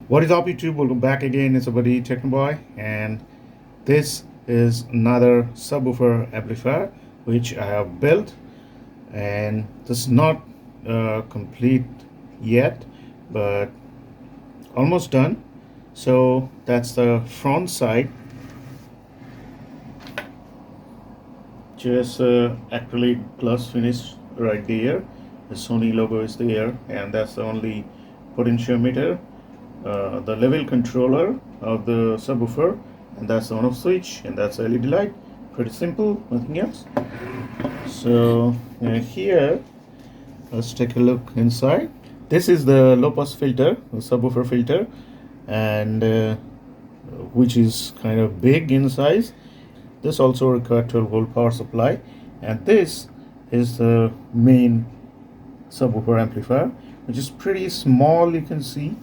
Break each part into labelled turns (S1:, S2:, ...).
S1: What is up, YouTube? Welcome back again. It's buddy Technoboy, and this is another subwoofer amplifier which I have built, and this is not complete yet, but almost done. So that's the front side, just acrylic gloss finish right there. The Sony logo is there, and that's the only potentiometer, the level controller of the subwoofer, and that's the on off switch, and that's LED light. Pretty simple, nothing else. So here, let's take a look inside. This is the low pass filter, the subwoofer filter, and which is kind of big in size. This also requires 12 volt power supply, and this is the main subwoofer amplifier, which is pretty small. You can see,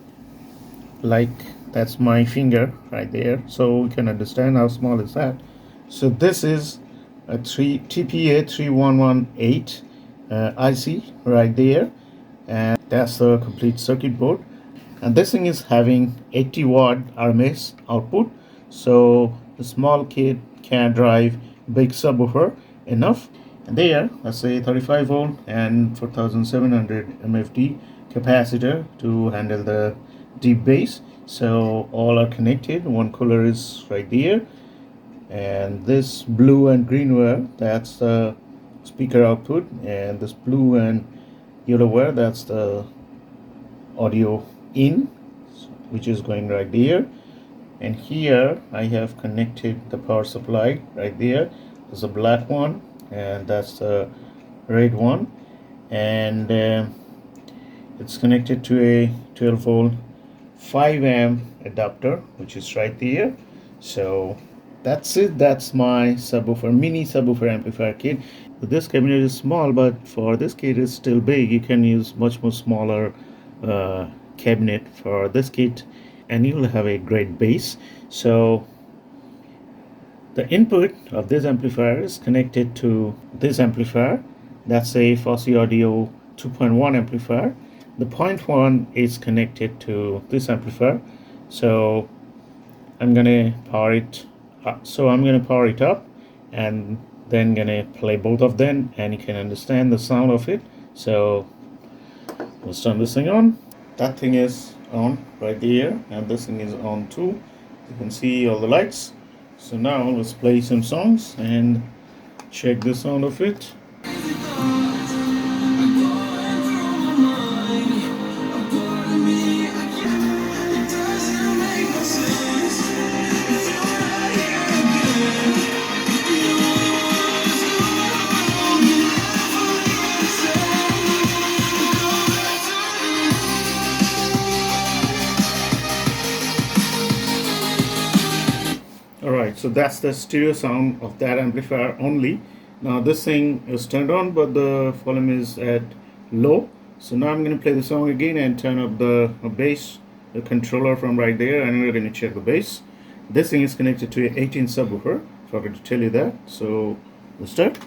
S1: like, that's my finger right there, so we can understand how small is that. So this is a TPA 3118 IC right there, and that's the complete circuit board. And this thing is having 80 watt RMS output, so the small kid can drive big subwoofer enough. And there, let's say 35 volt and 4700 MFD capacitor to handle the deep bass. So all are connected. One cooler is right there, and this blue and green wire, that's the speaker output, and this blue and yellow wire, that's the audio in, which is going right there. And here I have connected the power supply right there. There's a black one, and that's the red one, and it's connected to a 12 volt 5 amp adapter, which is right there. So that's it. That's my subwoofer, mini subwoofer amplifier kit. This cabinet is small, but for this kit it's still big. You can use much more smaller cabinet for this kit, and you will have a great bass. So the input of this amplifier is connected to this amplifier. That's a Fosse Audio 2.1 amplifier. The 0.1 is connected to this amplifier. So I'm gonna power it up. And then gonna play both of them, and you can understand the sound of it. So let's turn this thing on. That thing is on right there, and this thing is on too. You can see all the lights. So now let's play some songs and check the sound of it. Alright, so that's the stereo sound of that amplifier only. Now this thing is turned on, but the volume is at low. So now I'm going to play the song again and turn up the bass, the controller from right there, and we're going to check the bass. This thing is connected to an 18 subwoofer, forgot to tell you that. So let's start.